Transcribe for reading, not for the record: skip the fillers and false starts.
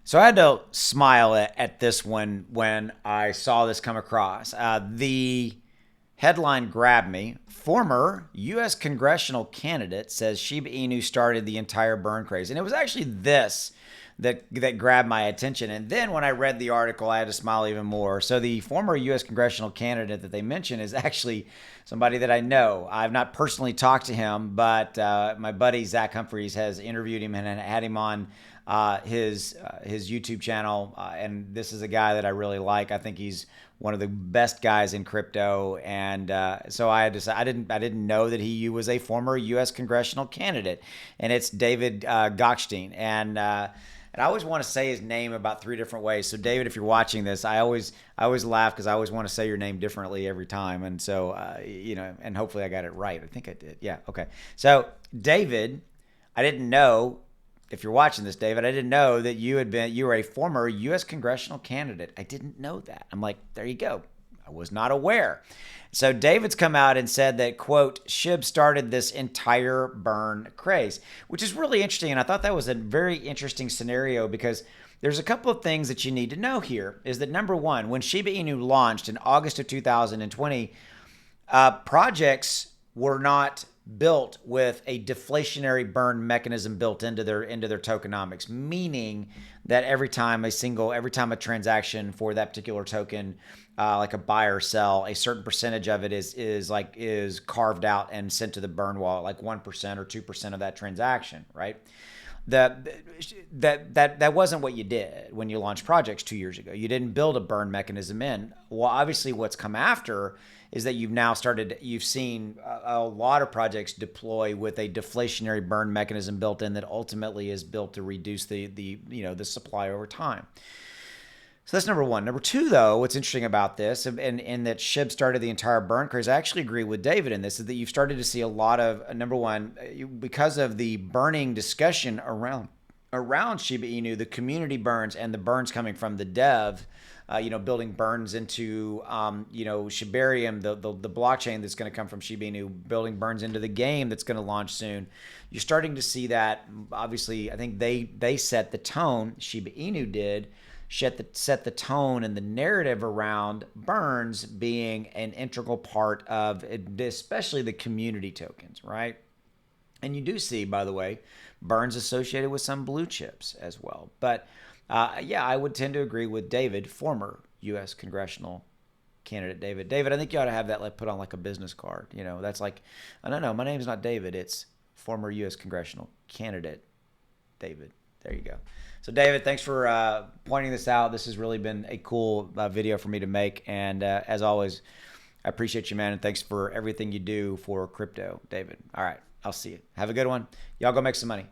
So I had to smile at this one when I saw this come across. The headline grabbed me. Former U.S. congressional candidate says Shiba Inu started the entire burn craze. And it was actually this that grabbed my attention. And then when I read the article, I had to smile even more. So the former U.S. congressional candidate that they mention is actually somebody that I know. I've not personally talked to him, but my buddy Zach Humphreys has interviewed him and had him on his YouTube channel, and this is a guy that I really like. I think he's one of the best guys in crypto, and so I had to say I didn't know that he was a former U.S. congressional candidate, and it's David Gokhshtein, and I always want to say his name about three different ways. So David, if you're watching this, I always laugh because I always want to say your name differently every time, and so and hopefully I got it right. I think I did. Yeah. Okay. So David, I didn't know. If you're watching this, David, I didn't know that you were a former U.S. congressional candidate. I didn't know that. I'm like, there you go. I was not aware. So David's come out and said that, quote, Shib started this entire burn craze, which is really interesting. And I thought that was a very interesting scenario because there's a couple of things that you need to know here. Is that number one, when Shiba Inu launched in August of 2020, projects were not built with a deflationary burn mechanism built into their tokenomics, meaning that every time a transaction for that particular token, like a buy or sell, a certain percentage of it is carved out and sent to the burn wallet, like 1% or 2% of that transaction, right? That wasn't what you did when you launched projects 2 years ago. You didn't build a burn mechanism in. Well, obviously, what's come after is that you've seen a lot of projects deploy with a deflationary burn mechanism built in that ultimately is built to reduce the supply over time. So that's number one. Number two, though, what's interesting about this, and that Shib started the entire burn craze, I actually agree with David in this, is that you've started to see a lot of, number one, because of the burning discussion around Shiba Inu, the community burns and the burns coming from the dev, building burns into, Shibarium, the blockchain that's going to come from Shiba Inu, building burns into the game that's going to launch soon. You're starting to see that. Obviously, I think they set the tone. Shiba Inu did set the tone and the narrative around burns being an integral part of especially the community tokens, right? And you do see, by the way, burns associated with some blue chips as well. But I would tend to agree with David, former U.S. congressional candidate David. David, I think you ought to have that put on like a business card. That's like, I don't know, my name's not David. It's former U.S. congressional candidate David. There you go. So David, thanks for pointing this out. This has really been a cool video for me to make. And as always, I appreciate you, man. And thanks for everything you do for crypto, David. All right. I'll see you. Have a good one. Y'all go make some money.